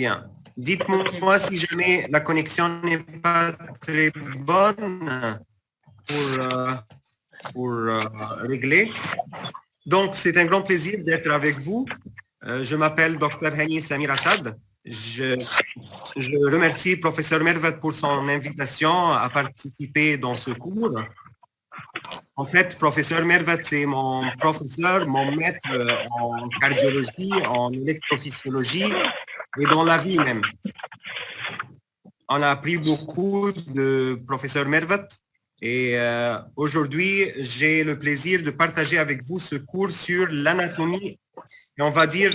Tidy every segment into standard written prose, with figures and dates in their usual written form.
bien. Dites-moi si jamais la connexion n'est pas très bonne pour régler. Donc, c'est un grand plaisir d'être avec vous. Je m'appelle Dr. Hani Samir Assad. Je remercie professeur Mervat pour son invitation à participer dans ce cours. En fait, professeur Mervat, c'est mon professeur, mon maître en cardiologie, en électrophysiologie et dans la vie même. On a appris beaucoup de professeur Mervat et aujourd'hui, j'ai le plaisir de partager avec vous ce cours sur l'anatomie, et on va dire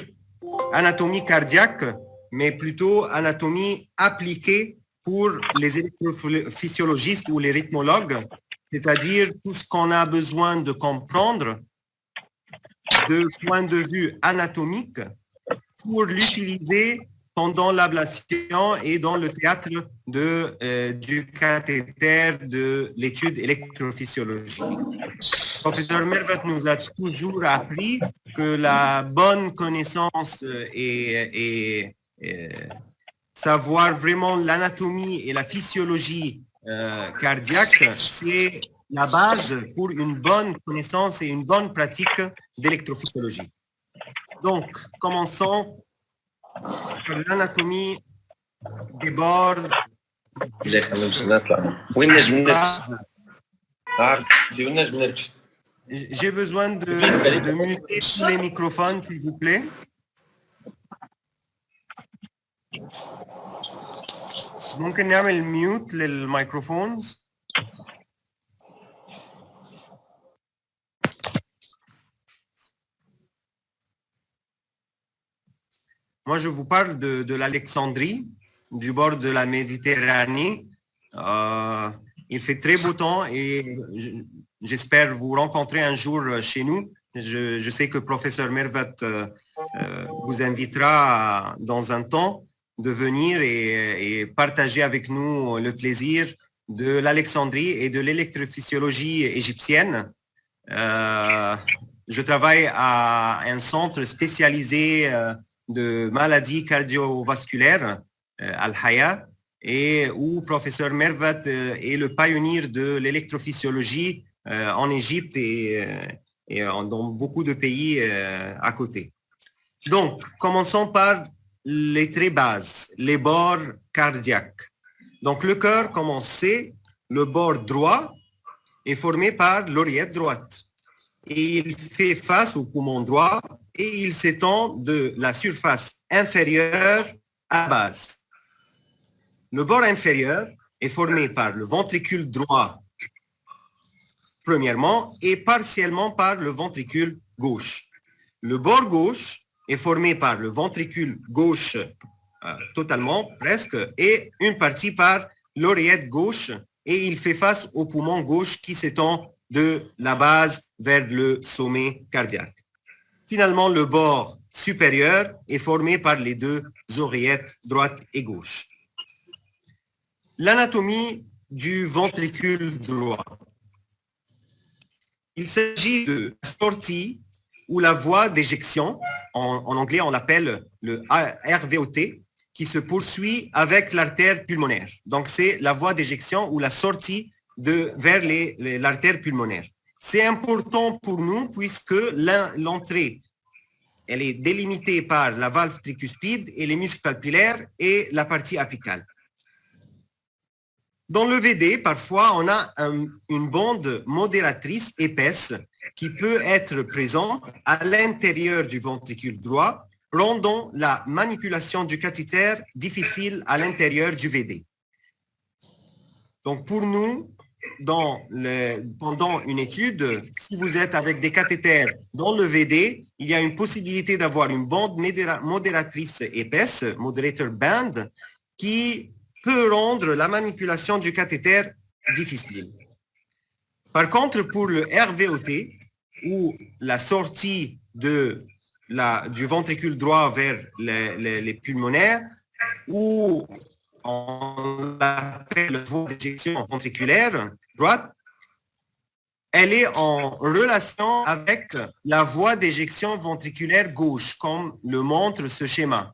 anatomie cardiaque, mais plutôt anatomie appliquée pour les électrophysiologistes ou les rythmologues, c'est-à-dire tout ce qu'on a besoin de comprendre de point de vue anatomique pour l'utiliser pendant l'ablation et dans le théâtre du cathéter de l'étude électrophysiologique. Professeur Mervat nous a toujours appris que la bonne connaissance et savoir vraiment l'anatomie et la physiologie cardiaque, c'est la base pour une bonne connaissance et une bonne pratique d'électrophysiologie. Donc, commençons par l'anatomie des bords. J'ai besoin de muter tous les microphones, s'il vous plaît. ممكن نعمل ميوت للميكروفونز. Moi, je vous parle de l'Alexandrie, du bord de la Méditerranée. Il fait très beau temps et j'espère vous rencontrer un jour chez nous. Je sais que professeur Mervat vous invitera dans un temps de venir et partager avec nous le plaisir de l'Alexandrie et de l'électrophysiologie égyptienne. Je travaille à un centre spécialisé de maladies cardiovasculaires, Al-Haya, et où professeur Mervat est le pionnier de l'électrophysiologie en Égypte et dans beaucoup de pays à côté. Donc, commençons par les très bases, les bords cardiaques. Donc, le cœur, comme on sait, le bord droit est formé par l'oreillette droite. Et il fait face au poumon droit et il s'étend de la surface inférieure à la base. Le bord inférieur est formé par le ventricule droit, premièrement, et partiellement par le ventricule gauche. Le bord gauche est formé par le ventricule gauche totalement, presque, et une partie par l'oreillette gauche, et il fait face au poumon gauche qui s'étend de la base vers le sommet cardiaque. Finalement, le bord supérieur est formé par les deux oreillettes droite et gauche. L'anatomie du ventricule droit. Il s'agit de la sortie ou la voie d'éjection, en anglais on l'appelle le RVOT, qui se poursuit avec l'artère pulmonaire. Donc c'est la voie d'éjection ou la sortie vers l'artère pulmonaire. C'est important pour nous puisque l'entrée, elle est délimitée par la valve tricuspide et les muscles papillaires et la partie apicale. Dans le VD, parfois, on a une bande modératrice épaisse qui peut être présente à l'intérieur du ventricule droit, rendant la manipulation du cathéter difficile à l'intérieur du VD. Donc, pour nous, pendant une étude, si vous êtes avec des cathéters dans le VD, il y a une possibilité d'avoir une bande modératrice épaisse, moderator band, qui peut rendre la manipulation du cathéter difficile. Par contre, pour le RVOT, ou la sortie du ventricule droit vers les pulmonaires, ou on l'appelle voie d'éjection ventriculaire droite, elle est en relation avec la voie d'éjection ventriculaire gauche, comme le montre ce schéma.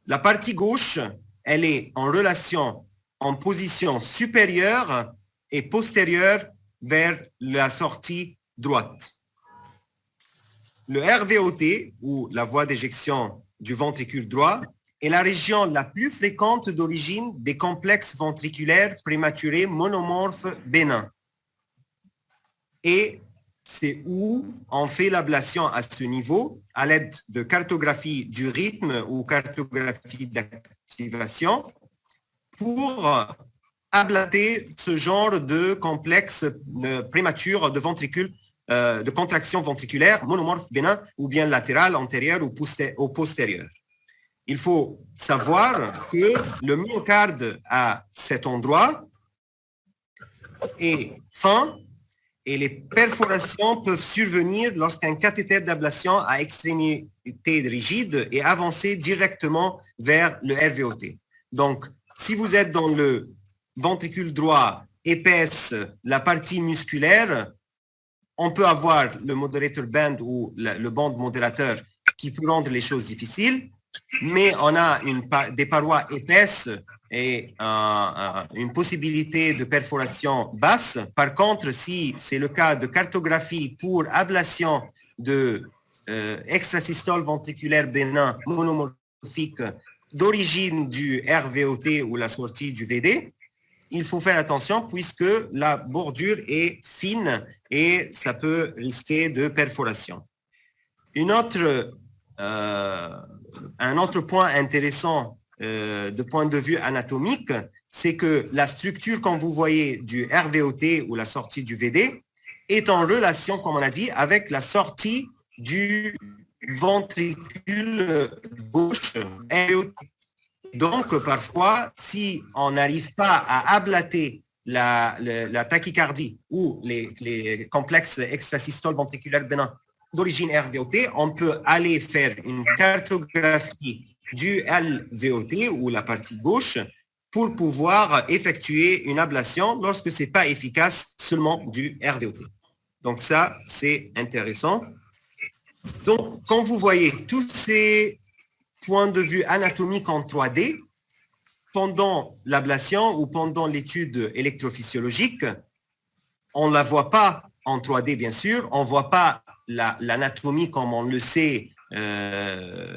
La partie gauche, elle est en relation, en position supérieure et postérieure vers la sortie droite. Le RVOT, ou la voie d'éjection du ventricule droit, est la région la plus fréquente d'origine des complexes ventriculaires prématurés monomorphes bénins. Et c'est où on fait l'ablation à ce niveau à l'aide de cartographie du rythme ou cartographie d'activation pour ablater ce genre de complexe prémature de ventricule, de contraction ventriculaire monomorphe bénin ou bien latéral, antérieur ou postérieur. Il faut savoir que le myocarde à cet endroit est fin et les perforations peuvent survenir lorsqu'un cathéter d'ablation à extrémité rigide est avancé directement vers le RVOT. Donc, si vous êtes dans le ventricule droit épaisse, la partie musculaire, on peut avoir le moderator band ou le band modérateur qui peut rendre les choses difficiles, mais on a des parois épaisses et une possibilité de perforation basse. Par contre, si c'est le cas de cartographie pour ablation de extrasystole ventriculaire bénin monomorphique d'origine du RVOT ou la sortie du VD, il faut faire attention puisque la bordure est fine et ça peut risquer de perforation. Un autre point intéressant de point de vue anatomique, c'est que la structure, comme vous voyez, du RVOT ou la sortie du VD est en relation, comme on a dit, avec la sortie du ventricule gauche. Donc, parfois, si on n'arrive pas à ablater la tachycardie ou les complexes extrasystoles ventriculaires bénins d'origine RVOT, on peut aller faire une cartographie du LVOT ou la partie gauche pour pouvoir effectuer une ablation lorsque ce n'est pas efficace seulement du RVOT. Donc ça, c'est intéressant. Donc, quand vous voyez tous ces points de vue anatomiques en 3D, pendant l'ablation ou pendant l'étude électrophysiologique, on ne la voit pas en 3D, bien sûr, on ne voit pas l'anatomie comme on le sait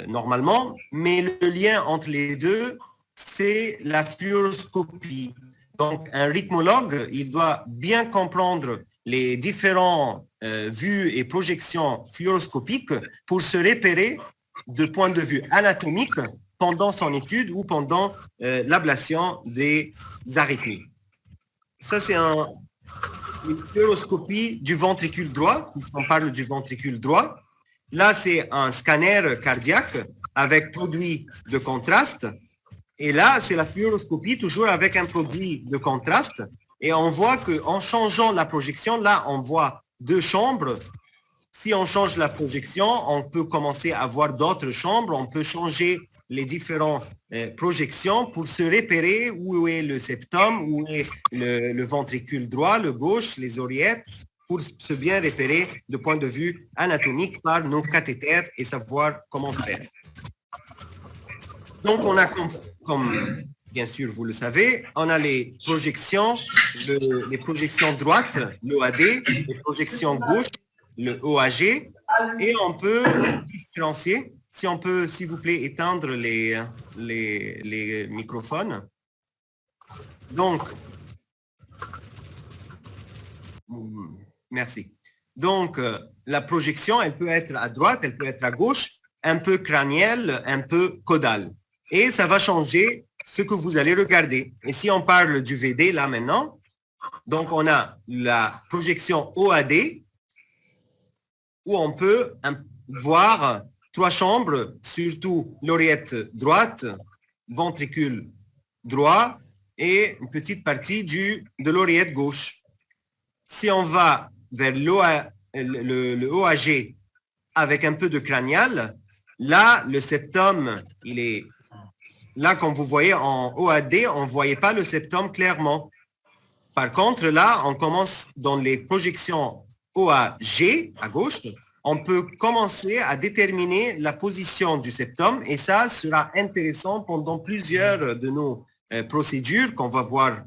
normalement, mais le lien entre les deux, c'est la fluoroscopie. Donc, un rythmologue, il doit bien comprendre les différentes vues et projections fluoroscopiques pour se repérer de point de vue anatomique pendant son étude ou pendant l'ablation des arythmies. Ça, c'est une fluoroscopie du ventricule droit, puisqu'on parle du ventricule droit. Là, c'est un scanner cardiaque avec produit de contraste. Et là, c'est la fluoroscopie toujours avec un produit de contraste. Et on voit qu'en changeant la projection, là, on voit deux chambres. Si on change la projection, on peut commencer à voir d'autres chambres. On peut changer les différentes projections pour se repérer où est le septum, où est le ventricule droit, le gauche, les oreillettes, pour se bien repérer de point de vue anatomique par nos cathéters et savoir comment faire. Donc, on a, comme bien sûr vous le savez, on a les projections droites, l'OAD, les projections gauches, le OAG, et on peut différencier. Si on peut, s'il vous plaît, éteindre les microphones. Donc, merci. Donc, la projection, elle peut être à droite, elle peut être à gauche, un peu crânienne, un peu caudale. Et ça va changer ce que vous allez regarder. Et si on parle du VD, là, maintenant, donc on a la projection OAD, où on peut voir trois chambres, surtout l'oreillette droite, ventricule droit et une petite partie de l'oreillette gauche. Si on va vers le OAG avec un peu de crânial, là, le septum, il est là, comme vous voyez en OAD, on ne voyait pas le septum clairement. Par contre, là, on commence dans les projections OAG à gauche, on peut commencer à déterminer la position du septum et ça sera intéressant pendant plusieurs de nos procédures qu'on va voir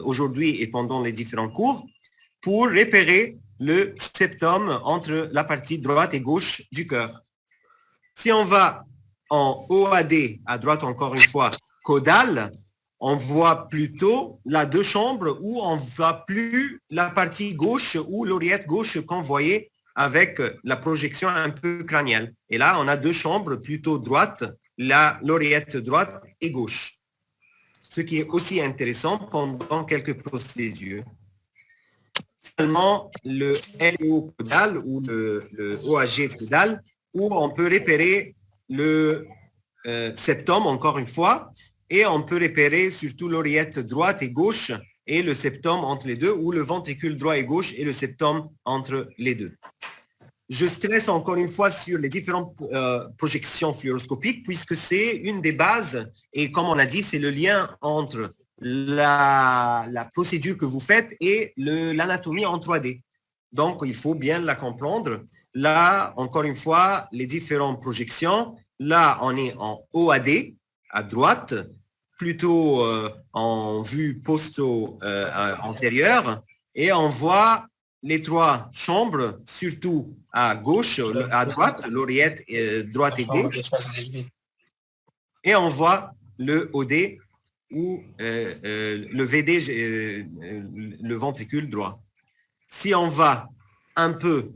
aujourd'hui et pendant les différents cours pour repérer le septum entre la partie droite et gauche du cœur. Si on va en OAD, à droite encore une fois, caudal, on voit plutôt la deux chambres où on ne voit plus la partie gauche ou l'oreillette gauche qu'on voyait avec la projection un peu crânienne. Et là, on a deux chambres plutôt droite, l'oreillette droite et gauche. Ce qui est aussi intéressant pendant quelques procédures. Finalement, le LO caudal ou le OAG caudal, où on peut repérer le septum, encore une fois, et on peut repérer surtout l'oreillette droite et gauche et le septum entre les deux, ou le ventricule droit et gauche et le septum entre les deux. Je stresse encore une fois sur les différentes projections fluoroscopiques puisque c'est une des bases et comme on a dit, c'est le lien entre la procédure que vous faites et l'anatomie en 3D. Donc, il faut bien la comprendre. Là, encore une fois, les différentes projections. Là, on est en OAD à droite, plutôt en vue posto-antérieure et on voit les trois chambres, surtout à gauche, à droite, l'oreillette droite et gauche. Et on voit le OD ou le VD, le ventricule droit. Si on va un peu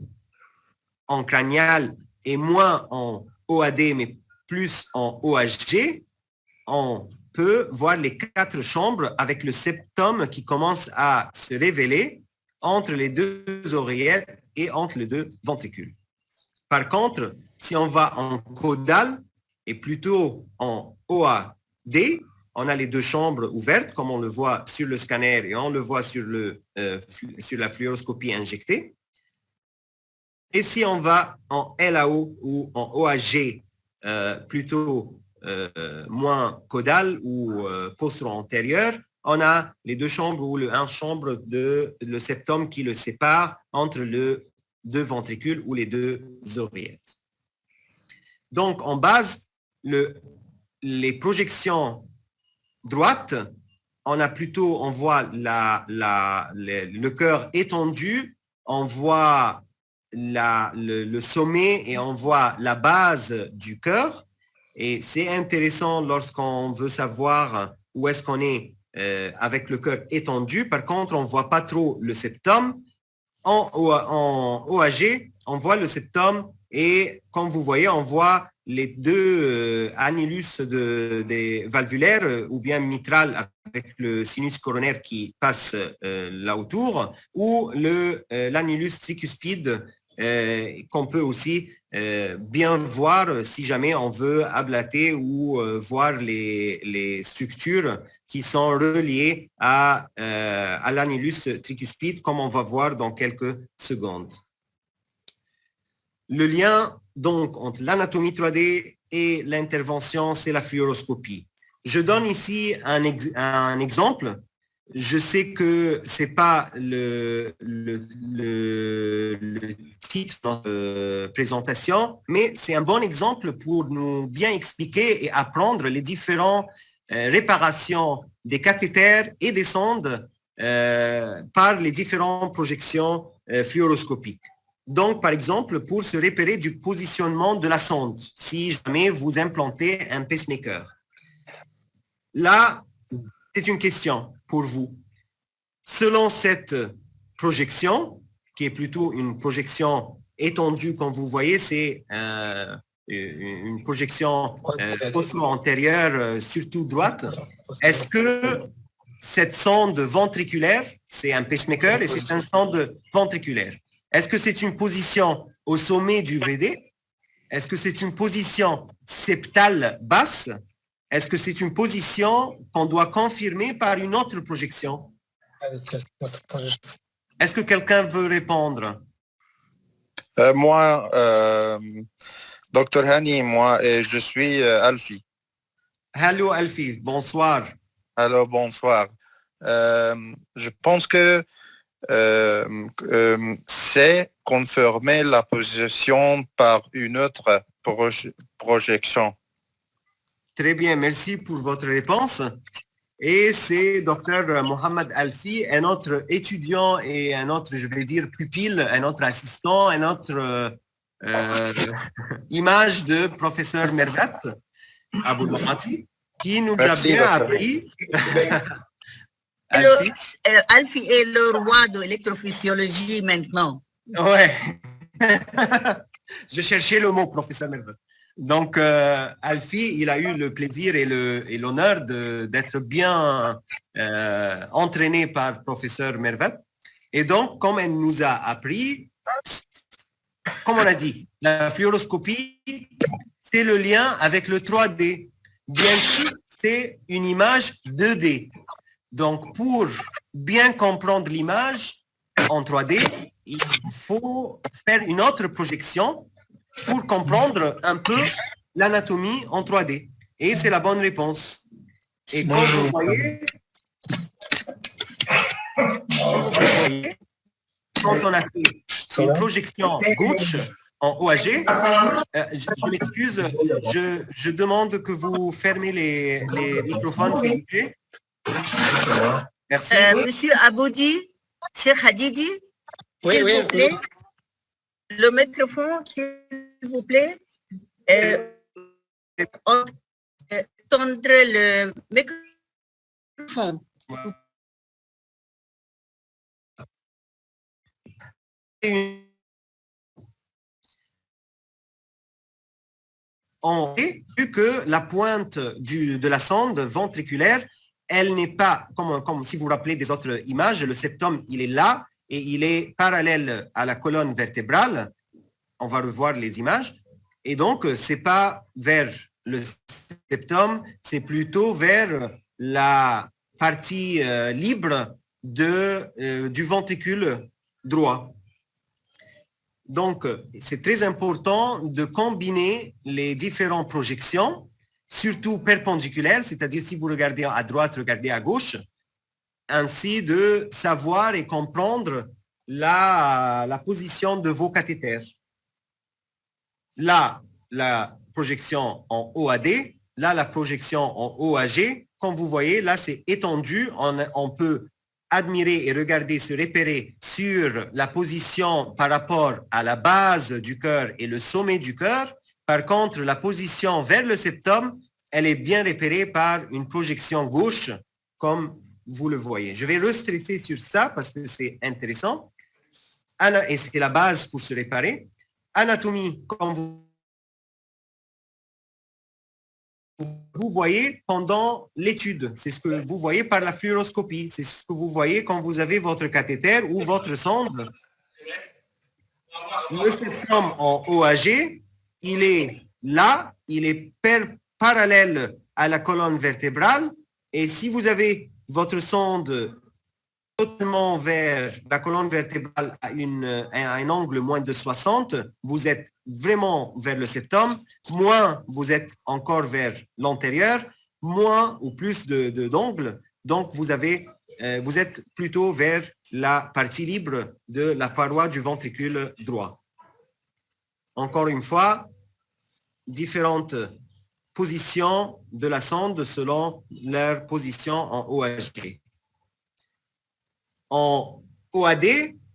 en crânial et moins en OAD, mais plus en OHG, on peut voir les quatre chambres avec le septum qui commence à se révéler entre les deux oreillettes et entre les deux ventricules. Par contre, si on va en caudal et plutôt en OAD, on a les deux chambres ouvertes, comme on le voit sur le scanner et on le voit sur la fluoroscopie injectée. Et si on va en LAO ou en OAG, plutôt moins caudal ou postero-antérieur, on a les deux chambres ou un chambre le septum qui le sépare entre les deux ventricules ou les deux oreillettes. Donc, en base, les projections droites, on voit le cœur étendu, on voit le sommet et on voit la base du cœur. Et c'est intéressant lorsqu'on veut savoir où est-ce qu'on est avec le cœur étendu. Par contre, on ne voit pas trop le septum. En OAG, on voit le septum et comme vous voyez, on voit les deux annulus des valvulaires ou bien mitral avec le sinus coronaire qui passe là autour ou l'annulus tricuspide qu'on peut aussi bien voir si jamais on veut ablater ou voir les structures qui sont reliées à l'annulus tricuspide, comme on va voir dans quelques secondes. Le lien donc entre l'anatomie 3D et l'intervention, c'est la fluoroscopie. Je donne ici un exemple. Je sais que ce n'est pas le titre de notre présentation, mais c'est un bon exemple pour nous bien expliquer et apprendre les différentes réparations des cathéters et des sondes par les différentes projections fluoroscopiques. Donc, par exemple, pour se repérer du positionnement de la sonde, si jamais vous implantez un pacemaker. Là, c'est une question pour vous. Selon cette projection, qui est plutôt une projection étendue, comme vous voyez, c'est une projection postero-antérieure, surtout droite. Est-ce que cette sonde ventriculaire, c'est un pacemaker et c'est une sonde ventriculaire. Est-ce que c'est une position au sommet du VD? Est-ce que c'est une position septale basse? Est-ce que c'est une position qu'on doit confirmer par une autre projection? Est-ce que quelqu'un veut répondre? Moi, Dr Hani, moi, je suis Alfie. Hello Alfie, bonsoir. Alors, bonsoir. Je pense que c'est confirmer la position par une autre projection. Très bien, merci pour votre réponse. Et c'est Dr Mohamed Alfi, un autre étudiant et un autre, je vais dire, pupille, un autre assistant, un autre image de professeur Mervet Abou-Lamati, qui nous Merci, a bien docteur. appris. Alfi. Alfi est le roi de l'électrophysiologie maintenant. Ouais. Je cherchais le mot, professeur Mervet. Donc, Alfi, il a eu le plaisir et l'honneur d'être bien entraîné par professeur Mervet. Et donc, comme elle nous a appris, comme on a dit, la fluoroscopie, c'est le lien avec le 3D. Bien sûr, c'est une image 2D. Donc, pour bien comprendre l'image en 3D, il faut faire une autre projection pour comprendre un peu l'anatomie en 3D. Et c'est la bonne réponse. Et comme vous voyez, quand on a fait une projection gauche en OAG, je m'excuse, je demande que vous fermez les microphones, s'il vous plaît. Merci. Monsieur Aboudi, Cheikh Hadidi, Oui, s'il oui, vous plaît, le microphone, s'il vous plaît. Tendre le microphone. On a vu que la pointe de la sonde ventriculaire, elle n'est pas, comme si vous vous rappelez des autres images, le septum, il est là et il est parallèle à la colonne vertébrale. On va revoir les images. Et donc, ce n'est pas vers le septum, c'est plutôt vers la partie libre du ventricule droit. Donc, c'est très important de combiner les différentes projections, surtout perpendiculaires, c'est-à-dire si vous regardez à droite, regardez à gauche, ainsi de savoir et comprendre la position de vos cathéters. Là, la projection en OAD, là, la projection en OAG. Comme vous voyez, là, c'est étendu. On peut admirer et regarder, se repérer sur la position par rapport à la base du cœur et le sommet du cœur. Par contre, la position vers le septum, elle est bien repérée par une projection gauche, comme vous le voyez. Je vais restresser sur ça parce que c'est intéressant. Et c'est la base pour se réparer. Anatomie, comme vous voyez pendant l'étude. C'est ce que vous voyez par la fluoroscopie. C'est ce que vous voyez quand vous avez votre cathéter ou votre sonde. Le septum en OAG, il est là, il est parallèle à la colonne vertébrale. Et si vous avez votre sonde totalement vers la colonne vertébrale à un angle moins de 60, vous êtes vraiment vers le septum, moins vous êtes encore vers l'antérieur, moins ou plus d'angles, donc vous êtes plutôt vers la partie libre de la paroi du ventricule droit. Encore une fois, différentes positions de la sonde selon leur position en OHG. En OAD,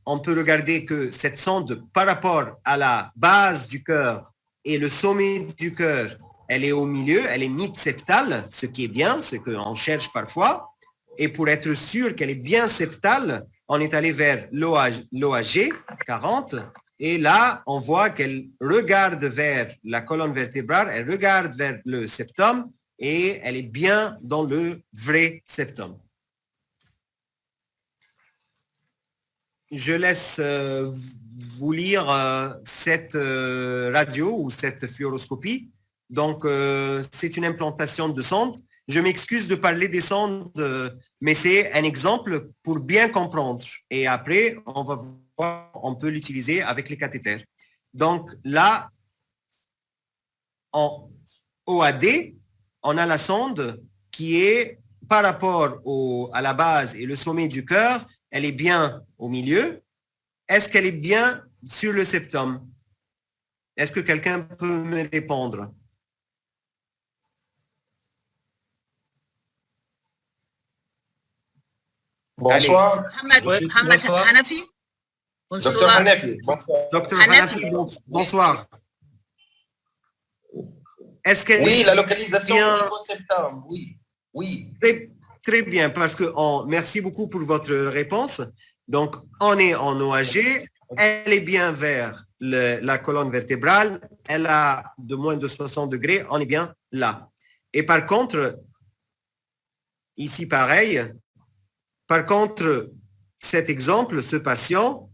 on peut regarder que cette sonde, par rapport à la base du cœur et le sommet du cœur, elle est au milieu, elle est mid-septale, ce qui est bien, ce qu'on cherche parfois. Et pour être sûr qu'elle est bien septale, on est allé vers l'OAG 40. Et là, on voit qu'elle regarde vers la colonne vertébrale, elle regarde vers le septum et elle est bien dans le vrai septum. Je laisse vous lire cette radio ou cette fluoroscopie. Donc, c'est une implantation de sonde. Je m'excuse de parler des sondes, mais c'est un exemple pour bien comprendre. Et après, on va voir, on peut l'utiliser avec les cathéters. Donc, là, en OAD, on a la sonde qui est par rapport à la base et le sommet du cœur, elle est bien au milieu. Est-ce qu'elle est bien sur le septum? Est-ce que quelqu'un peut me répondre? Bonsoir. Mohamed, Oui, Mohamed bonsoir. Hanafi? Docteur Bonsoir. Hanefi, bonsoir. Docteur Hanafi. Hanafi, bonsoir. Est-ce qu'elle Oui, est la localisation bien? au niveau de septembre, oui. Oui. Très bien, parce que merci beaucoup pour votre réponse. Donc, on est en OAG, elle est bien vers la colonne vertébrale, elle a de moins de 60 degrés, on est bien là. Et par contre, ici pareil, par contre, cet exemple, ce patient,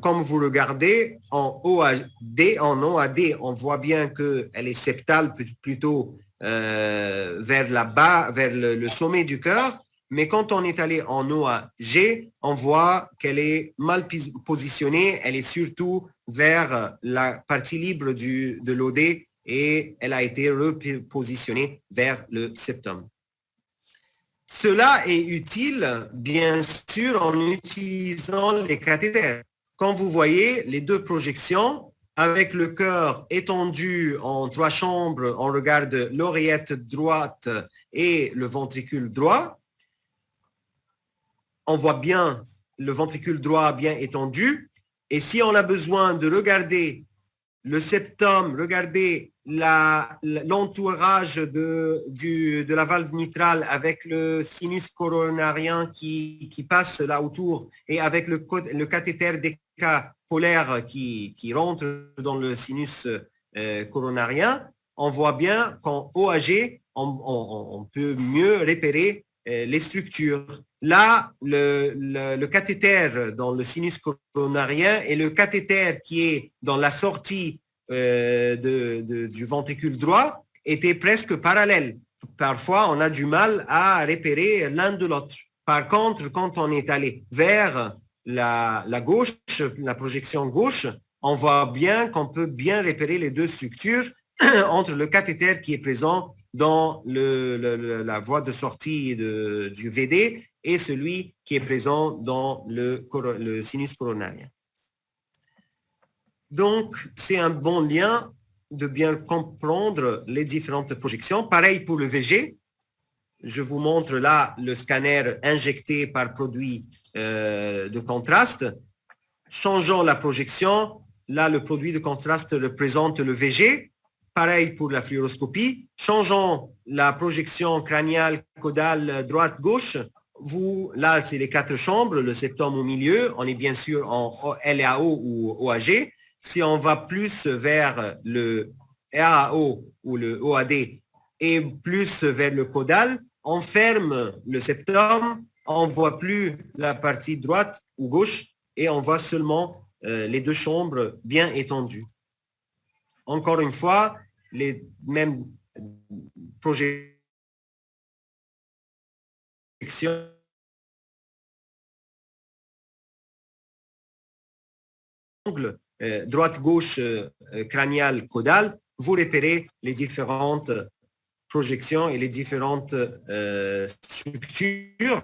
comme vous regardez, en OAD, on voit bien qu'elle est septale plutôt vers la bas, vers le sommet du cœur. Mais quand on est allé en OAG, on voit qu'elle est mal positionnée. Elle est surtout vers la partie libre de l'OD et elle a été repositionnée vers le septum. Cela est utile, bien sûr, en utilisant les cathéters. Quand vous voyez les deux projections, avec le cœur étendu en 3 chambres, on regarde l'oreillette droite et le ventricule droit. On voit bien le ventricule droit bien étendu. Et si on a besoin de regarder le septum, regarder l'entourage de la valve mitrale avec le sinus coronarien qui passe là autour et avec le cathéter DK polaire qui rentre dans le sinus coronarien, on voit bien qu'en OAG, on peut mieux repérer les structures. Là, le cathéter dans le sinus coronarien et le cathéter qui est dans la sortie du ventricule droit étaient presque parallèles. Parfois, on a du mal à repérer l'un de l'autre. Par contre, quand on est allé vers la gauche, la projection gauche, on voit bien qu'on peut bien repérer les deux structures entre le cathéter qui est présent dans la voie de sortie du VD et celui qui est présent dans le sinus coronarien. Donc, c'est un bon lien de bien comprendre les différentes projections. Pareil pour le VG. Je vous montre là le scanner injecté par produit de contraste. Changeons la projection. Là, le produit de contraste représente le VG. Pareil pour la fluoroscopie. Changeons la projection crâniale, caudale, droite, gauche. Là, c'est les 4 chambres, le septum au milieu. On est bien sûr en LAO ou OAG. Si on va plus vers le RAO ou le OAD et plus vers le caudal, on ferme le septum, on ne voit plus la partie droite ou gauche et on voit seulement les 2 chambres bien étendues. Encore une fois, les mêmes projections droite-gauche, crâniale, caudale, vous repérez les différentes projections et les différentes structures.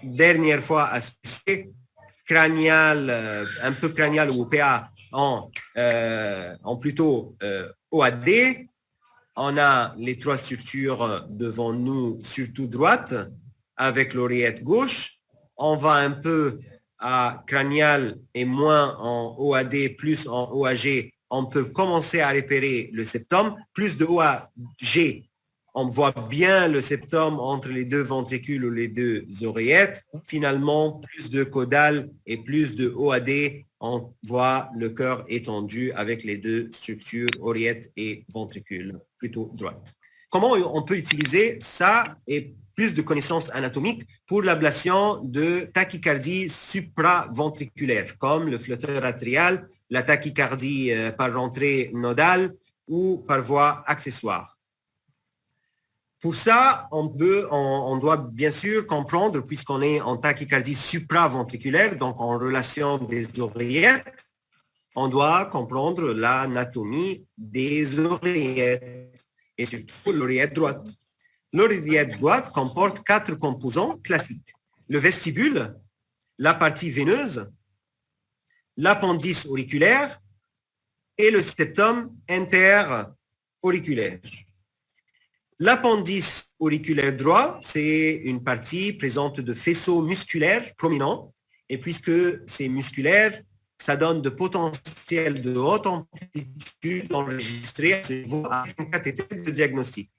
Dernière fois, crânial, un peu crânial ou PA en plutôt OAD. On a les 3 structures devant nous, surtout droite, avec l'oreillette gauche. On va un peu à crânial et moins en OAD, plus en OAG, on peut commencer à repérer le septum. Plus de OAG, on voit bien le septum entre les 2 ventricules ou les 2 oreillettes. Finalement, plus de caudal et plus de OAD, on voit le cœur étendu avec les 2 structures, oreillette et ventricule, plutôt droite. Comment on peut utiliser ça et plus de connaissances anatomiques pour l'ablation de tachycardie supraventriculaire, comme le flotteur atrial, la tachycardie par rentrée nodale ou par voie accessoire. Pour ça, on doit bien sûr comprendre, puisqu'on est en tachycardie supraventriculaire, donc en relation des oreillettes, on doit comprendre l'anatomie des oreillettes et surtout l'oreillette droite. L'oreillette droite comporte 4 composants classiques. Le vestibule, la partie veineuse, l'appendice auriculaire et le septum interauriculaire. L'appendice auriculaire droit, c'est une partie présente de faisceaux musculaires prominents, et puisque c'est musculaire, ça donne de potentiel de haute amplitude enregistré à ce niveau avec un cathéter de diagnostic.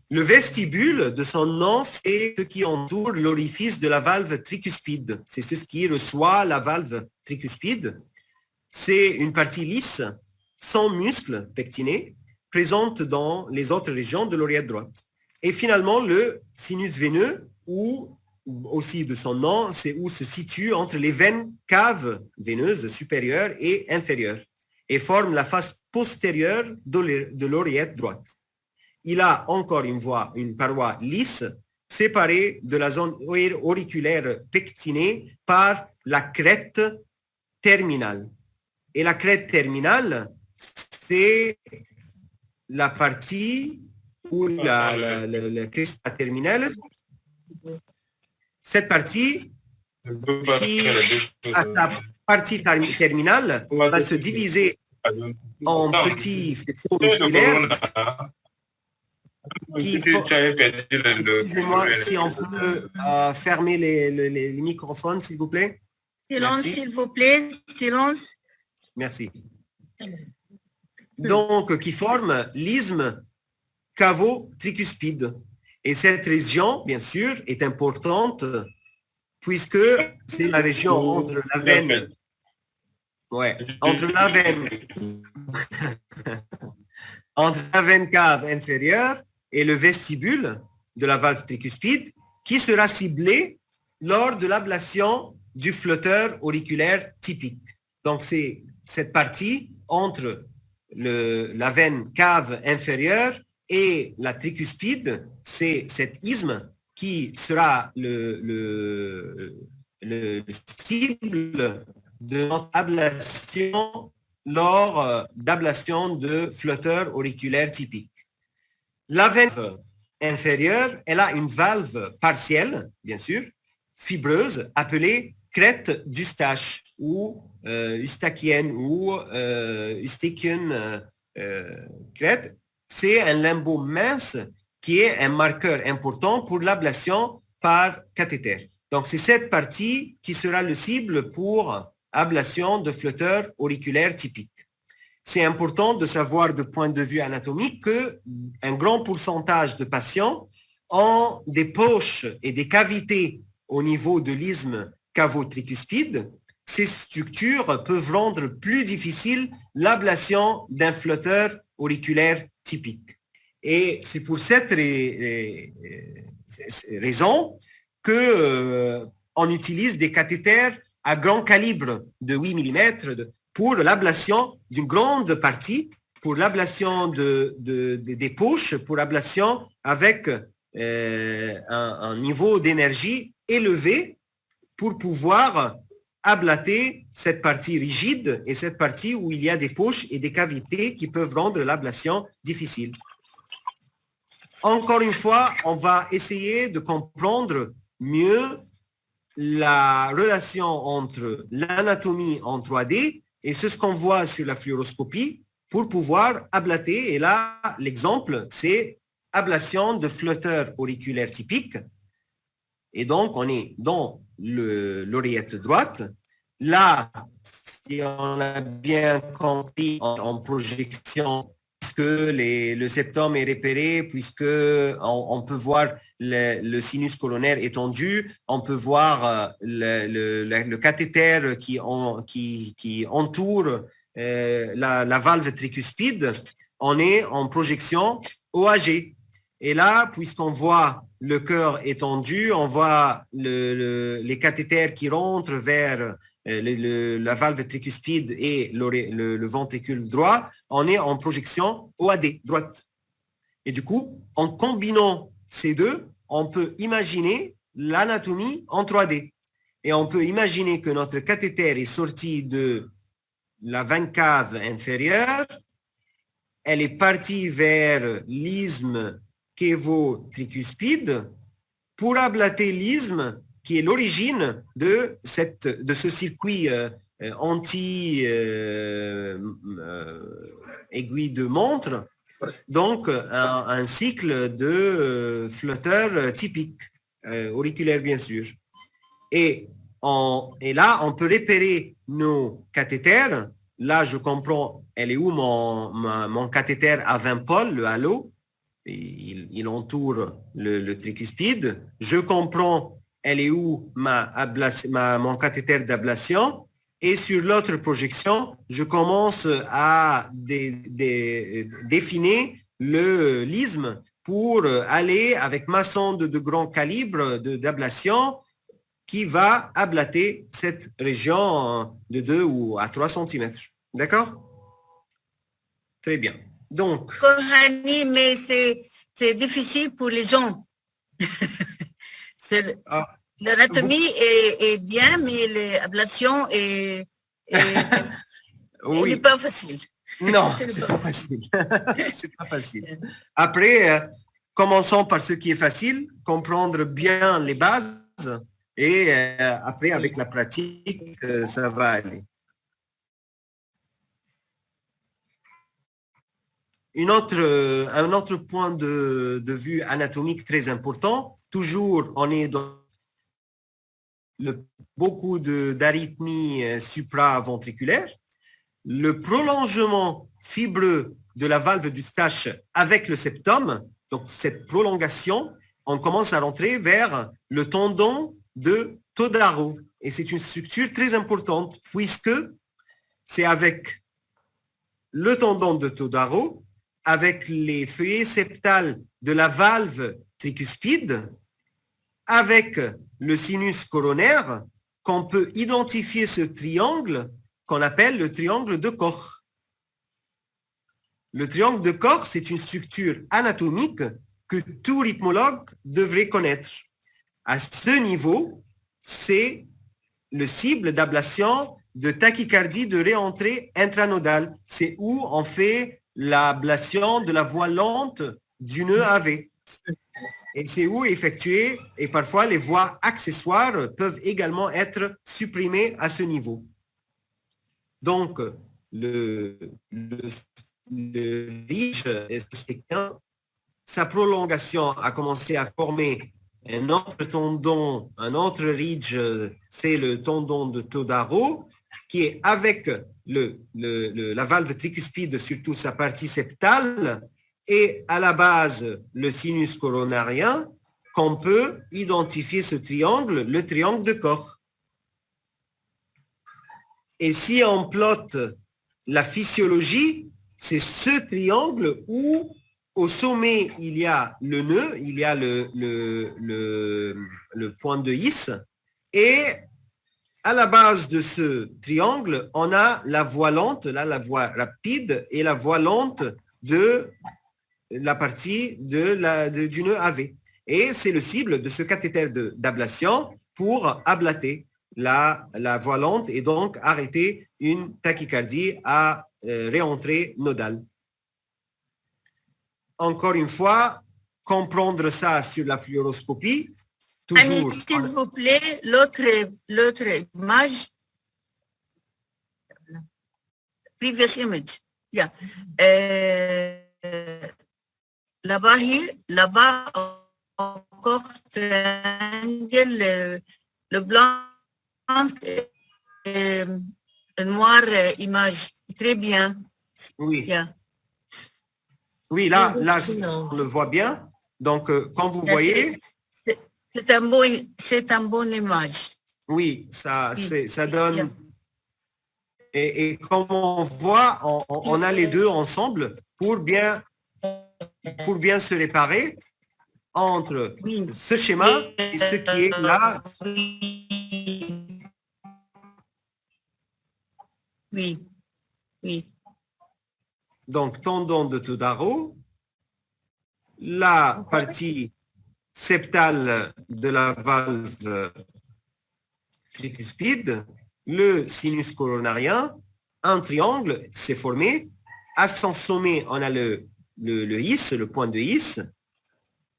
Le vestibule de son nom, c'est ce qui entoure l'orifice de la valve tricuspide. C'est ce qui reçoit la valve tricuspide. C'est une partie lisse, sans muscle pectiné, présente dans les autres régions de l'oreillette droite. Et finalement, le sinus veineux, ou aussi de son nom, c'est où se situe entre les veines caves veineuses supérieures et inférieures, et forme la face postérieure de l'oreillette droite. Il a encore une paroi lisse, séparée de la zone auriculaire pectinée par la crête terminale. Et la crête terminale, c'est la partie où la crête terminale, cette partie qui, à sa partie terminale, va se diviser en petits faisceaux musculaires. Excusez-moi, si on peut fermer les microphones, s'il vous plaît. Silence, s'il vous plaît, silence. Merci. Donc, qui forme l'isthme cavo-tricuspide. Et cette région, bien sûr, est importante puisque c'est la région entre la veine, entre la veine cave inférieure et le vestibule de la valve tricuspide qui sera ciblé lors de l'ablation du flotteur auriculaire typique. Donc, c'est cette partie entre la veine cave inférieure et la tricuspide, c'est cet isthme qui sera le cible de notre ablation lors d'ablation de flotteurs auriculaires typiques. La veine inférieure, elle a une valve partielle, bien sûr, fibreuse, appelée crête d'Eustache ou eustachienne ou eustachienne crête. C'est un limbeau mince qui est un marqueur important pour l'ablation par cathéter. Donc, c'est cette partie qui sera le cible pour ablation de flotteurs auriculaires typiques. C'est important de savoir de point de vue anatomique qu'un grand pourcentage de patients ont des poches et des cavités au niveau de l'isthme cavo-tricuspide. Ces structures peuvent rendre plus difficile l'ablation d'un flotteur auriculaire typique. Et c'est pour cette raison qu'on utilise des cathéters à grand calibre de 8 mm pour l'ablation d'une grande partie, pour l'ablation des poches, pour l'ablation avec un niveau d'énergie élevé pour pouvoir ablater cette partie rigide et cette partie où il y a des poches et des cavités qui peuvent rendre l'ablation difficile. Encore une fois, on va essayer de comprendre mieux la relation entre l'anatomie en 3D et ce qu'on voit sur la fluoroscopie pour pouvoir ablater. Et là, l'exemple, c'est ablation de flotteurs auriculaires typiques. Et donc, on est dans l'oreillette droite. Là, si on a bien compris en projection, puisque le septum est repéré, puisque on peut voir le sinus coronaire étendu, on peut voir le cathéter qui entoure la valve tricuspide, on est en projection OAG. Et là, puisqu'on voit le cœur étendu, on voit les cathéters qui rentrent vers la valve tricuspide et le ventricule droit, on est en projection OAD, droite. Et du coup, en combinant ces deux, on peut imaginer l'anatomie en 3D. Et on peut imaginer que notre cathéter est sorti de la veine cave inférieure, elle est partie vers l'isthme cavo-tricuspide pour ablater l'isthme qui est l'origine de ce circuit anti-aiguille de montre, donc un cycle de flotteur typique, auriculaire bien sûr. Et là, on peut repérer nos cathéters. Là, je comprends, elle est où mon cathéter à 20 pôles, le halo. Il entoure le tricuspide. Je comprends, elle est où mon cathéter d'ablation. Et sur l'autre projection, je commence à définir le l'isthme pour aller avec ma sonde de grand calibre d'ablation qui va ablater cette région de 2 ou à 3 cm. D'accord? Très bien. Donc, Hani, mais c'est difficile pour les gens. L'anatomie est bien, mais l'ablation est oui. pas facile. Non, c'est pas facile. C'est pas facile. Après, commençons par ce qui est facile, comprendre bien les bases, et après, avec la pratique, ça va aller. Un autre point de vue anatomique très important, toujours on est dans beaucoup d'arythmies supraventriculaires. Le prolongement fibreux de la valve d'Eustache avec le septum, donc cette prolongation, on commence à rentrer vers le tendon de Todaro. Et c'est une structure très importante puisque c'est avec le tendon de Todaro, avec les feuillets septales de la valve tricuspide, avec le sinus coronaire, qu'on peut identifier ce triangle qu'on appelle le triangle de Koch. Le triangle de Koch, c'est une structure anatomique que tout rythmologue devrait connaître. À ce niveau, c'est le cible d'ablation de tachycardie de réentrée intranodale. C'est où on fait l'ablation de la voie lente du nœud AV. Et c'est où effectuer, et parfois les voies accessoires peuvent également être supprimées à ce niveau. Donc, le ridge, sa prolongation a commencé à former un autre tendon, un autre ridge, c'est le tendon de Todaro, qui est avec la valve tricuspide, surtout sa partie septale, et à la base, le sinus coronarien, qu'on peut identifier ce triangle, le triangle de Koch. Et si on plotte la physiologie, c'est ce triangle où, au sommet, il y a le nœud, il y a le point de His, et à la base de ce triangle, on a la voie lente, là, la voie rapide, et la voie lente de la partie du nœud AV. Et c'est le cible de ce cathéter d'ablation pour ablater la voie lente et donc arrêter une tachycardie à réentrée nodale. Encore une fois, comprendre ça sur la fluoroscopie, toujours. S'il vous plaît, l'autre image. Previous image. Yeah. Là-bas, encore triangle, le blanc et le noir image. Très bien. Oui. Yeah. Oui, là, on le voit bien. Donc, quand vous voyez... C'est un bon image. Oui, ça donne... Et comme on voit, on a les deux ensemble pour bien se réparer entre ce schéma et ce qui est là. Oui. Donc, tendon de Todaro, la partie septale de la valve tricuspide, le sinus coronarien, un triangle s'est formé. À son sommet, on a le His, le point de His.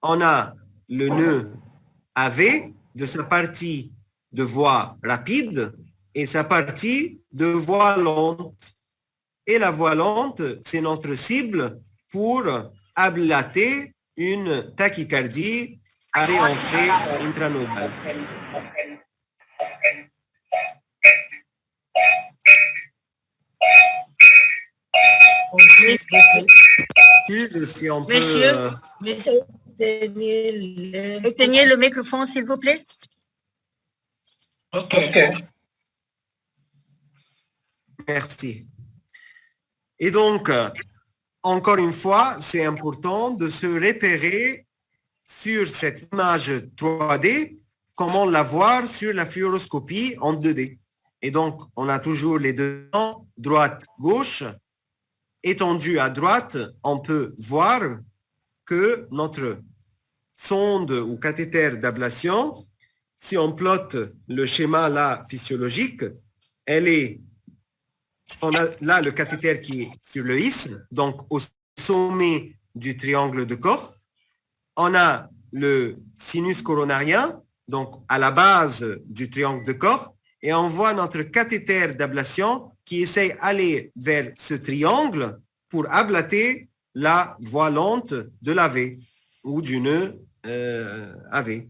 On a le nœud AV de sa partie de voie rapide. et sa partie de voie lente. Et la voie lente, c'est notre cible pour ablater une tachycardie à réentrée intranodale. Si on peut, Monsieur, éteignez le microphone, s'il vous plaît. OK. merci. Et donc, encore une fois, c'est important de se repérer sur cette image 3D, comment la voir sur la fluoroscopie en 2D. Et donc, on a toujours les deux dents, droite, gauche. Étendu à droite, on peut voir que notre sonde ou cathéter d'ablation, si on plotte le schéma là physiologique, on a là le cathéter qui est sur le isthme, donc au sommet du triangle de Koch. On a le sinus coronarien, donc à la base du triangle de Koch, et on voit notre cathéter d'ablation qui essaye d'aller vers ce triangle pour ablater la voie lente de l'AV ou du nœud AV.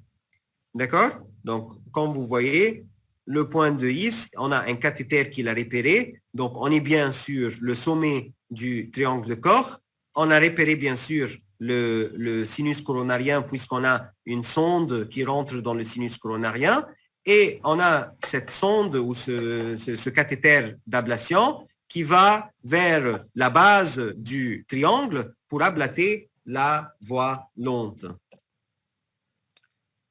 D'accord? Donc, comme vous voyez, le point de Is, on a un cathéter qui l'a repéré. Donc, on est bien sur le sommet du triangle de Koch. On a repéré, bien sûr, le sinus coronarien puisqu'on a une sonde qui rentre dans le sinus coronarien. Et on a cette sonde ou ce cathéter d'ablation qui va vers la base du triangle pour ablater la voie lente.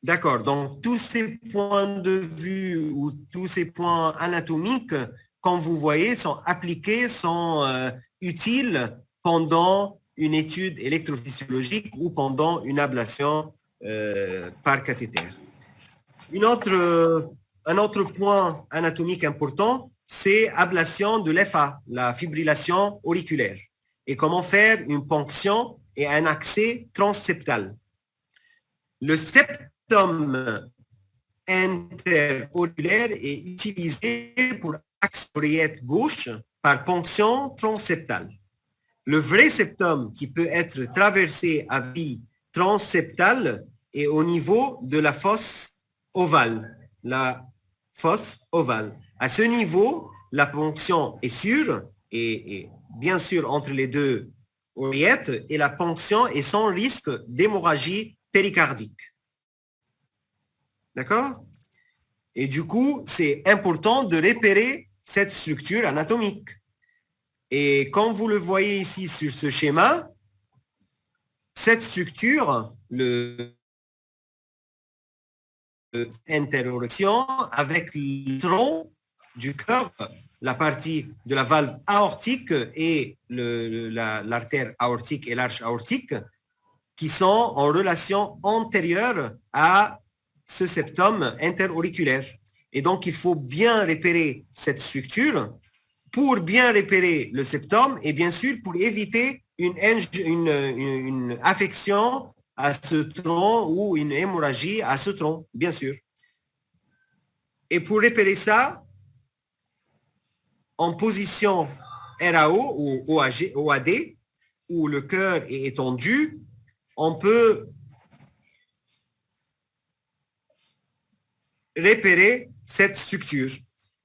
D'accord, donc tous ces points de vue ou tous ces points anatomiques, comme vous voyez, sont appliqués, sont utiles pendant une étude électrophysiologique ou pendant une ablation par cathéter. Un autre point anatomique important, c'est ablation de l'FA, la fibrillation auriculaire, et comment faire une ponction et un accès transseptal. Le septum interauriculaire est utilisé pour axe oreillette gauche par ponction transseptale. Le vrai septum qui peut être traversé à vie transseptale est au niveau de la fosse ovale, la fosse ovale. À ce niveau, la ponction est sûre et bien sûr entre les deux oreillettes et la ponction est sans risque d'hémorragie péricardique. D'accord? Et du coup, c'est important de repérer cette structure anatomique. Et comme vous le voyez ici sur ce schéma, cette structure, le interorection avec le tronc du cœur, la partie de la valve aortique et l'artère aortique et l'arche aortique qui sont en relation antérieure à ce septum interauriculaire. Et donc, il faut bien repérer cette structure pour bien repérer le septum et bien sûr pour éviter une affection à ce tronc ou une hémorragie à ce tronc, bien sûr. Et pour repérer ça, en position RAO ou OAD, où le cœur est étendu, on peut repérer cette structure.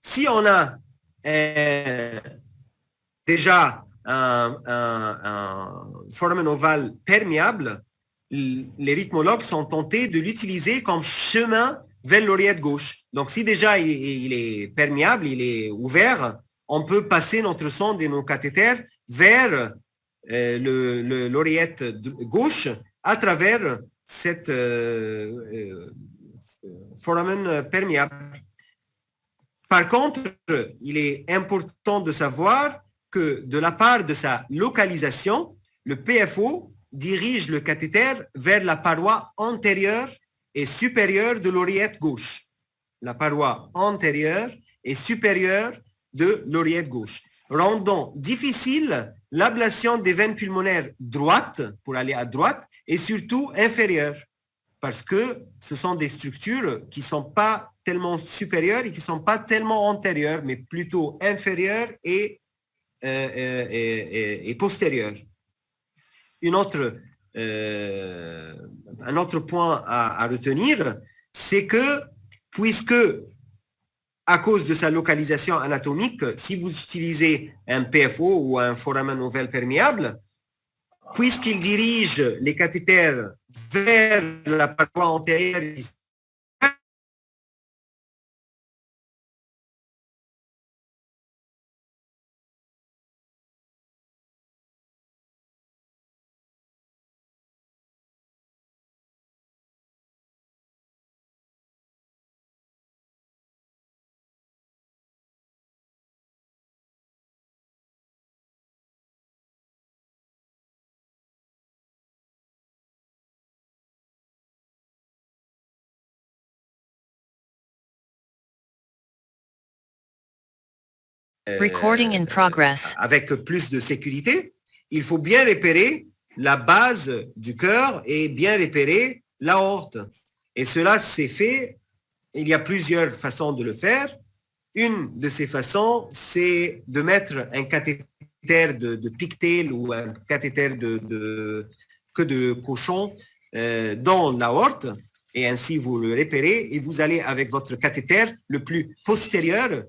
Si on a déjà un foramen ovale perméable, les rythmologues sont tentés de l'utiliser comme chemin vers l'oreillette gauche. Donc, si déjà il est perméable, il est ouvert, on peut passer notre sonde et nos cathéters vers l'oreillette gauche à travers cette foramen perméable. Par contre, il est important de savoir que de la part de sa localisation, le PFO dirige le cathéter vers la paroi antérieure et supérieure de l'oreillette gauche. La paroi antérieure et supérieure de l'oreillette gauche, rendant difficile l'ablation des veines pulmonaires droites, pour aller à droite, et surtout inférieure. parce que ce sont des structures qui ne sont pas tellement supérieures et qui ne sont pas tellement antérieures, mais plutôt inférieures et postérieures. Un autre point à retenir, c'est que puisque à cause de sa localisation anatomique, si vous utilisez un PFO ou un foramen ovale perméable, puisqu'il dirige les cathéters vers la paroi antérieure, Recording in progress. avec plus de sécurité, il faut bien repérer la base du cœur et bien repérer l'aorte. Et cela s'est fait, il y a plusieurs façons de le faire. Une de ces façons, c'est de mettre un cathéter de pigtail ou un cathéter de queue de cochon dans l'aorte, et ainsi vous le repérez, et vous allez avec votre cathéter le plus postérieur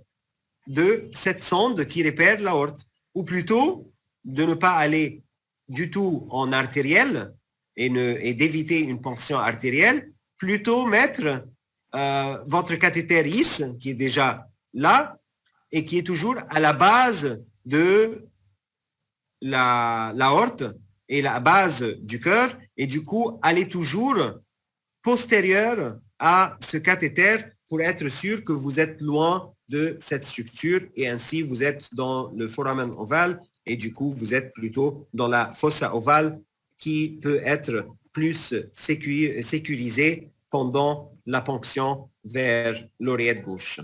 de cette sonde qui repère l'aorte, ou plutôt de ne pas aller du tout en artériel et d'éviter une ponction artérielle, plutôt mettre votre cathéter IS qui est déjà là et qui est toujours à la base de l'aorte et la base du cœur, et du coup aller toujours postérieur à ce cathéter pour être sûr que vous êtes loin de cette structure, et ainsi vous êtes dans le foramen ovale et du coup vous êtes plutôt dans la fossa ovale qui peut être plus sécurisée pendant la ponction vers l'oreillette gauche.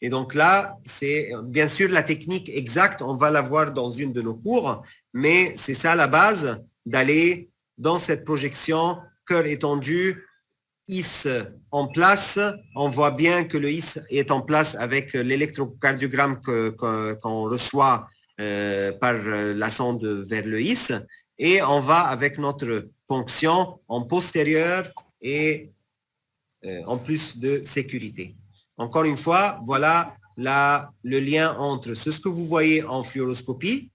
Et donc là, c'est bien sûr la technique exacte, on va la voir dans une de nos cours, mais c'est ça la base, d'aller dans cette projection cœur étendu, IS en place. On voit bien que le IS est en place avec l'électrocardiogramme qu'on reçoit par la sonde vers le IS, et on va avec notre ponction en postérieur et en plus de sécurité. Encore une fois, voilà le lien entre ce que vous voyez en fluoroscopie.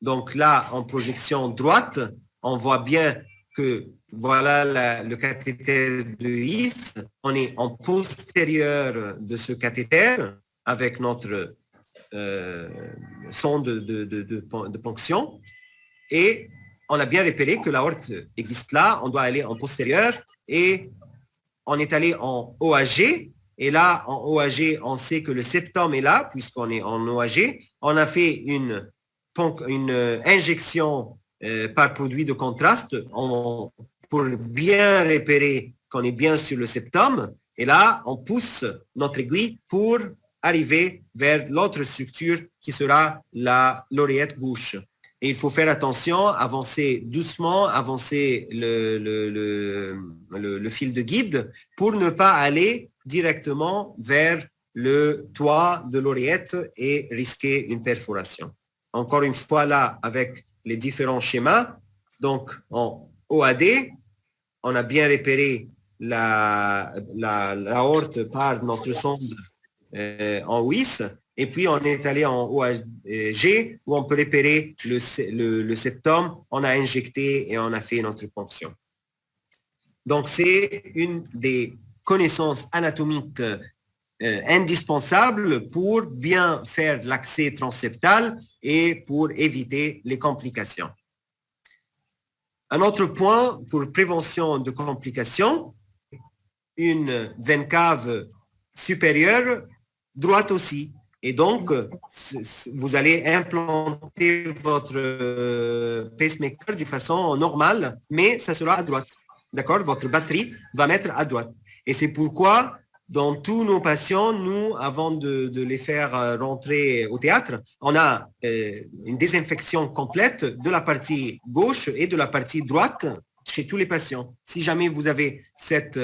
Donc là, en projection droite, on voit bien que voilà le cathéter de IS. On est en postérieur de ce cathéter avec notre sonde de ponction. Et on a bien repéré que l'aorte existe là. On doit aller en postérieur et on est allé en OAG. Et là, en OAG, on sait que le septum est là puisqu'on est en OAG. On a fait une injection par produit de contraste pour bien repérer qu'on est bien sur le septum. Et là, on pousse notre aiguille pour arriver vers l'autre structure qui sera l'oreillette gauche. Et il faut faire attention, avancer doucement, avancer le fil de guide pour ne pas aller directement vers le toit de l'oreillette et risquer une perforation. Encore une fois, là, avec les différents schémas, donc en OAD, on a bien repéré l'aorte par notre sonde en WIS, et puis on est allé en OAG où on peut repérer le septum, on a injecté et on a fait notre ponction. Donc c'est une des connaissances anatomiques indispensables pour bien faire l'accès transseptal et pour éviter les complications. Un autre point pour prévention de complications, une veine cave supérieure, droite aussi. Et donc, vous allez implanter votre pacemaker de façon normale, mais ça sera à droite. D'accord? Votre batterie va mettre à droite. Et c'est pourquoi, dans tous nos patients, nous, avant de les faire rentrer au théâtre, on a une désinfection complète de la partie gauche et de la partie droite chez tous les patients. Si jamais vous avez cette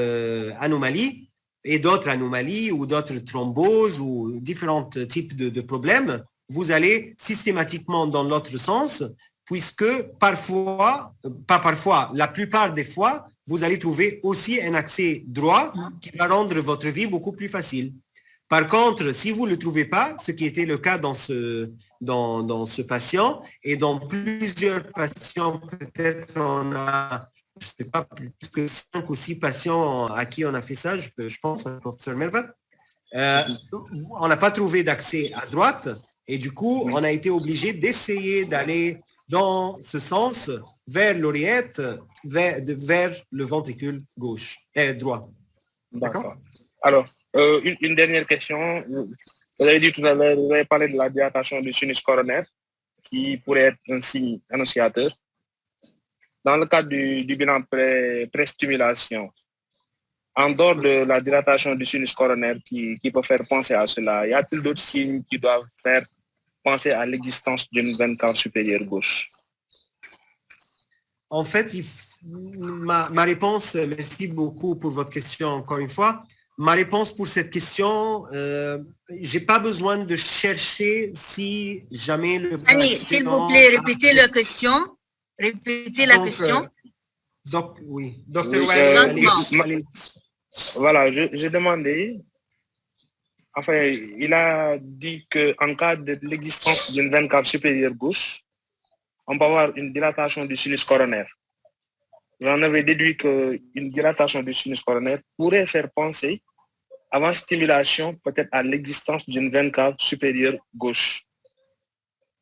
anomalie et d'autres anomalies ou d'autres thromboses ou différents types de problèmes, vous allez systématiquement dans l'autre sens, puisque parfois, pas parfois, la plupart des fois, vous allez trouver aussi un accès droit qui va rendre votre vie beaucoup plus facile. Par contre, si vous ne le trouvez pas, ce qui était le cas dans ce patient et dans plusieurs patients, peut-être on a, je ne sais pas, plus que 5 ou 6 patients à qui on a fait ça, je pense, à professeur Mervat, on n'a pas trouvé d'accès à droite et du coup, on a été obligé d'essayer d'aller dans ce sens vers l'oreillette, vers le ventricule gauche, droit. D'accord. Alors, une dernière question. Vous avez dit tout à l'heure, vous avez parlé de la dilatation du sinus coronaire qui pourrait être un signe annonciateur. Dans le cadre du bilan pré-stimulation, en dehors de la dilatation du sinus coronaire qui peut faire penser à cela, y a-t-il d'autres signes qui doivent faire penser à l'existence d'une veine cave supérieure gauche? En fait, ma réponse, merci beaucoup pour votre question encore une fois. Ma réponse pour cette question, j'ai pas besoin de chercher si jamais le patient... Annie, s'il vous plaît, répétez la question. Répétez la question. Oui, docteur Voilà, j'ai demandé, enfin, il a dit qu'en cas de l'existence d'une veine cave supérieure gauche, on peut avoir une dilatation du sinus coronaire. J'en avais déduit qu'une dilatation du sinus coronaire pourrait faire penser, avant stimulation, peut-être à l'existence d'une veine cave supérieure gauche.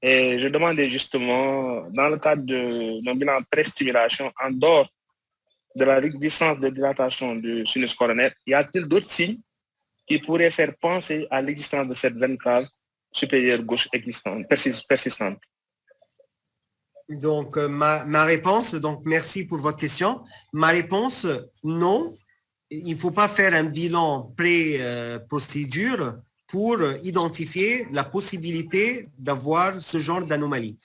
Et je demandais justement, dans le cadre d'un bilan pré-stimulation, en dehors de la l'existence de dilatation du sinus coronaire, y a-t-il d'autres signes qui pourraient faire penser à l'existence de cette veine cave supérieure gauche existante, persistante? Donc, ma réponse, donc merci pour votre question. Ma réponse, non. Il ne faut pas faire un bilan pré-procédure pour identifier la possibilité d'avoir ce genre d'anomalie.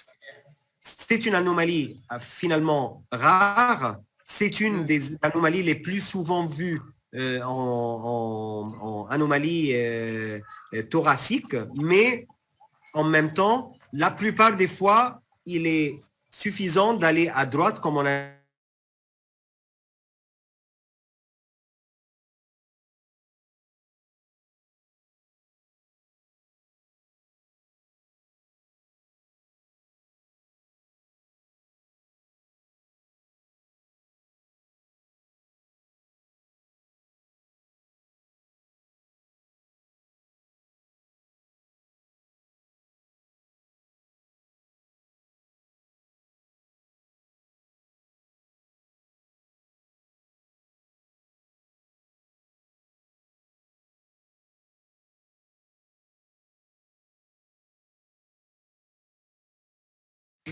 C'est une anomalie finalement rare. C'est une des anomalies les plus souvent vues en anomalie thoracique, mais en même temps, la plupart des fois, il est suffisant d'aller à droite, comme on a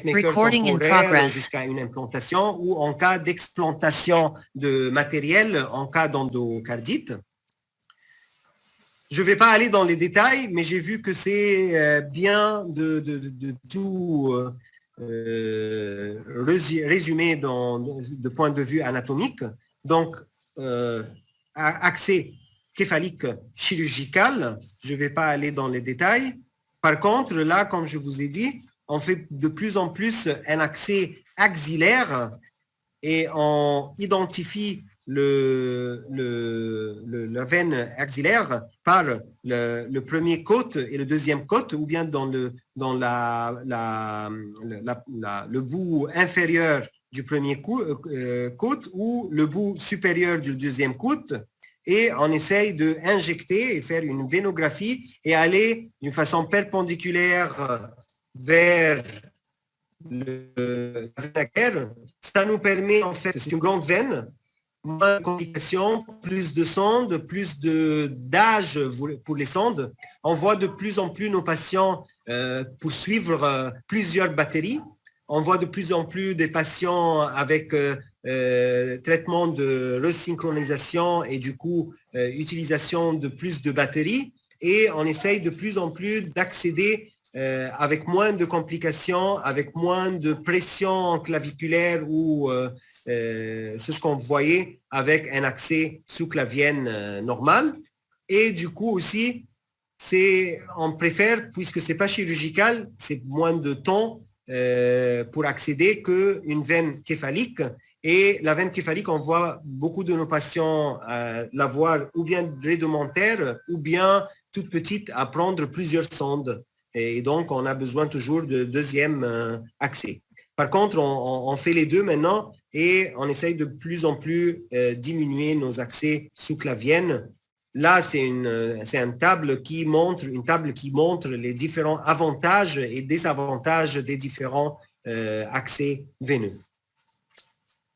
Recording in progress. Jusqu'à une implantation ou en cas d'explantation de matériel en cas d'endocardite. Je ne vais pas aller dans les détails, mais j'ai vu que c'est bien de tout résumer de point de vue anatomique. Donc, accès céphalique chirurgical, je ne vais pas aller dans les détails. Par contre, là, comme je vous ai dit, on fait de plus en plus un accès axillaire et on identifie la veine axillaire par le premier côte et le deuxième côte, ou bien dans le bout inférieur du premier côte ou le bout supérieur du deuxième côte. Et on essaye d'injecter et faire une vénographie et aller d'une façon perpendiculaire vers le veine. Ça nous permet, en fait, c'est une grande veine, moins de complications, plus de sondes, plus d'âge pour les sondes. On voit de plus en plus nos patients poursuivre plusieurs batteries. On voit de plus en plus des patients avec traitement de resynchronisation et du coup utilisation de plus de batteries. Et on essaye de plus en plus d'accéder avec moins de complications, avec moins de pression claviculaire ou c'est ce qu'on voyait avec un accès sous-clavienne normal. Et du coup aussi, on préfère, puisque ce n'est pas chirurgical, c'est moins de temps pour accéder qu'une veine céphalique. Et la veine céphalique, on voit beaucoup de nos patients l'avoir ou bien rudimentaire ou bien toute petite à prendre plusieurs sondes. Et donc, on a besoin toujours de deuxième accès. Par contre, on fait les deux maintenant et on essaye de plus en plus diminuer nos accès sous-clavienne. Là, c'est une table qui montre les différents avantages et désavantages des différents accès veineux.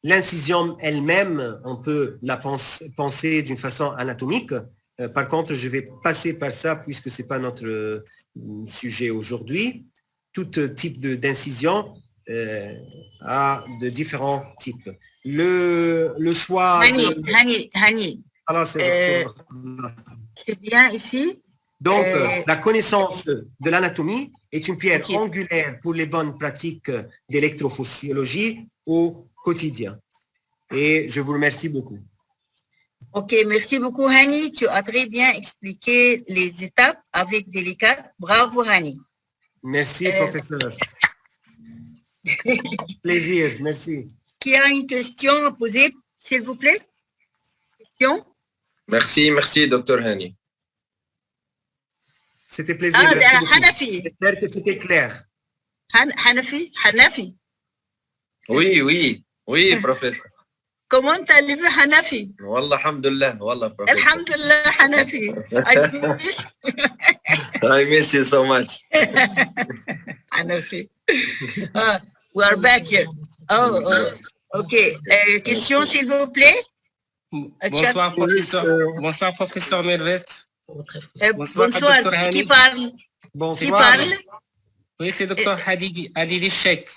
L'incision elle-même, on peut la penser d'une façon anatomique. Par contre, je vais passer par ça puisque ce n'est pas notre sujet aujourd'hui. Tout type d'incision a de différents types. Le choix... Hani. Alors, c'est bien ici. Donc, la connaissance de l'anatomie est une pierre angulaire pour les bonnes pratiques d'électrophysiologie au quotidien. Et je vous remercie beaucoup. Ok, merci beaucoup, Hani. Tu as très bien expliqué les étapes avec délicat. Bravo, Hani. Merci, professeur. Plaisir, merci. Qui a une question à poser, s'il vous plaît? Question? Merci, docteur Hani. C'était plaisir. Hanafi. J'espère que c'était clair. Hanafi. Oui, professeur. Comment allez-vous, Hanafi? Wallah, alhamdulillah, professeur. Alhamdulillah, Hanafi. I miss you so much. Hanafi. We are back here. Ok. Question, s'il vous plaît? Bonsoir, professeur. Bonsoir, professeur Mervet. Bonsoir. Qui parle? Bonsoir. Qui parle? Oui, c'est docteur Hadidi Sheikh.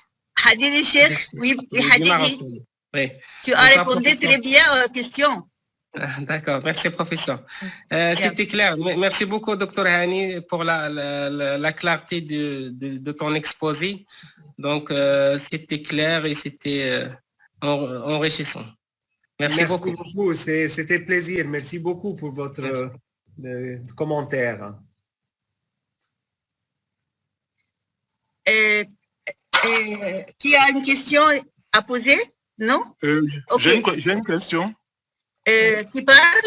Hadidi Sheikh, oui, Hadidi. Oui. Tu as répondu très bien aux questions. D'accord, merci, professeur. C'était clair. Merci beaucoup, docteur Hani, pour la clarté de ton exposé. Donc, c'était clair et c'était enrichissant. Merci beaucoup. C'était plaisir. Merci beaucoup pour votre commentaire. Qui a une question à poser? Non? J'ai une question. Qui parle?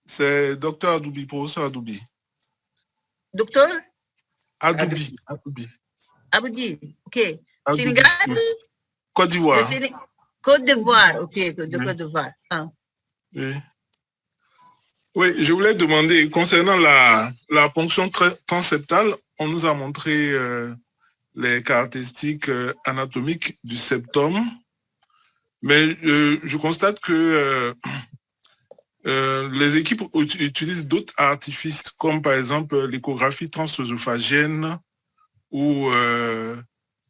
C'est docteur Adoubi, professeur Adoubi. Docteur? Adoubi. Aboudi, ok. Sénégal? Côte d'Ivoire. Côte d'Ivoire, ok, de Côte d'Ivoire. Oui, je voulais demander, concernant la ponction transseptale, on nous a montré les caractéristiques anatomiques du septum, mais je constate que les équipes utilisent d'autres artifices, comme par exemple l'échographie transœsophagienne ou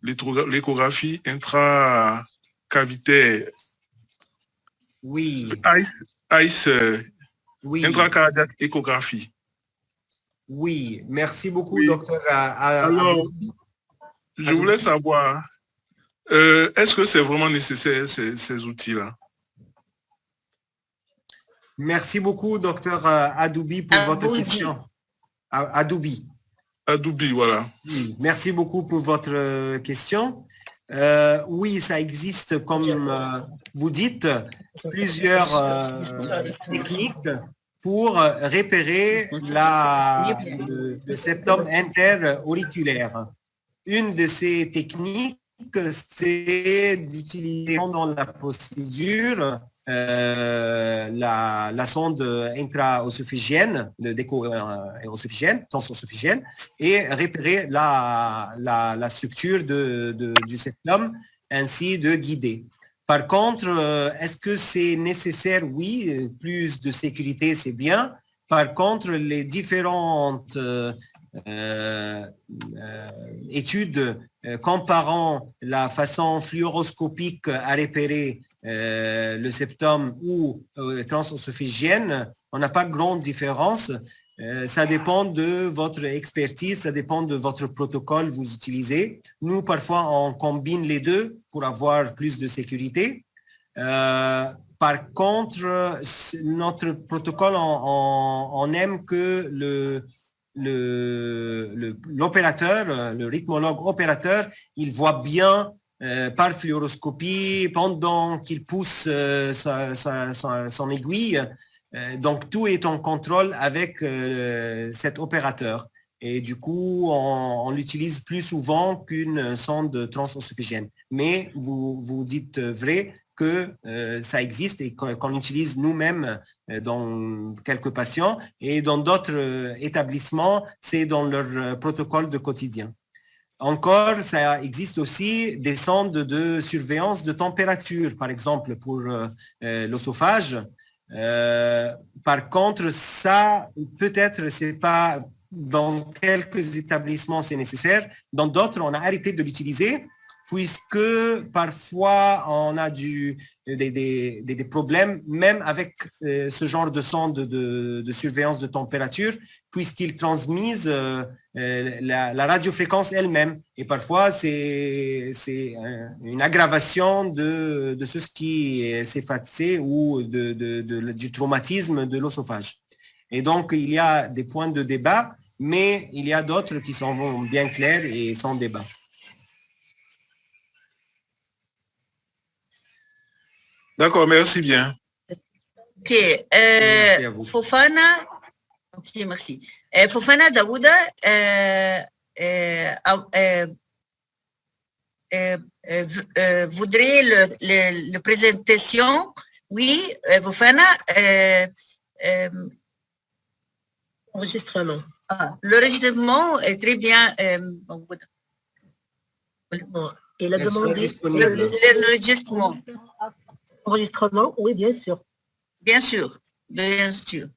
l'échographie intracavitaire. Oui. Oui. Intracardiaque échographie. Oui, merci beaucoup, docteur. Alors, je voulais savoir, est-ce que c'est vraiment nécessaire, ces outils-là? Merci beaucoup, docteur Adoubi, pour votre question. Adoubi, voilà. Oui, merci beaucoup pour votre question. Oui, ça existe, comme vous dites, plusieurs techniques pour repérer le septum interauriculaire. Une de ces techniques, c'est d'utiliser dans la procédure la sonde intra-œsophagienne, transœsophagienne, et repérer la structure du septum, ainsi de guider. Par contre, est-ce que c'est nécessaire? Oui, plus de sécurité, c'est bien. Par contre, les différentes études comparant la façon fluoroscopique à repérer le septum ou transœsophagienne, on n'a pas grande différence. Ça dépend de votre expertise, ça dépend de votre protocole que vous utilisez. Nous, parfois, on combine les deux pour avoir plus de sécurité. Par contre, notre protocole, on aime que l'opérateur, le rythmologue opérateur, il voit bien par fluoroscopie pendant qu'il pousse son aiguille. Donc, tout est en contrôle avec cet opérateur. Et du coup, on l'utilise plus souvent qu'une sonde transœsophagienne. Mais vous dites vrai que ça existe et qu'on l'utilise nous-mêmes dans quelques patients. Et dans d'autres établissements, c'est dans leur protocole de quotidien. Encore, ça existe aussi des sondes de surveillance de température, par exemple, pour l'œsophage. Par contre, ça, peut-être, c'est pas dans quelques établissements, c'est nécessaire. Dans d'autres, on a arrêté de l'utiliser puisque parfois, on a des problèmes, même avec ce genre de sonde de surveillance de température, puisqu'ils transmisent la radiofréquence elle-même. Et parfois, c'est une aggravation de ce qui s'est passé ou du traumatisme de l'œsophage. Et donc, il y a des points de débat, mais il y a d'autres qui sont bien clairs et sans débat. D'accord, merci bien. Ok, Fofana. Ok, merci. Fofana Daouda voudrait la présentation. Oui, Fofana. Enregistrement. L'enregistrement est très bien. Il a demandé l'enregistrement. Enregistrement, oui, bien sûr. Bien sûr, bien sûr.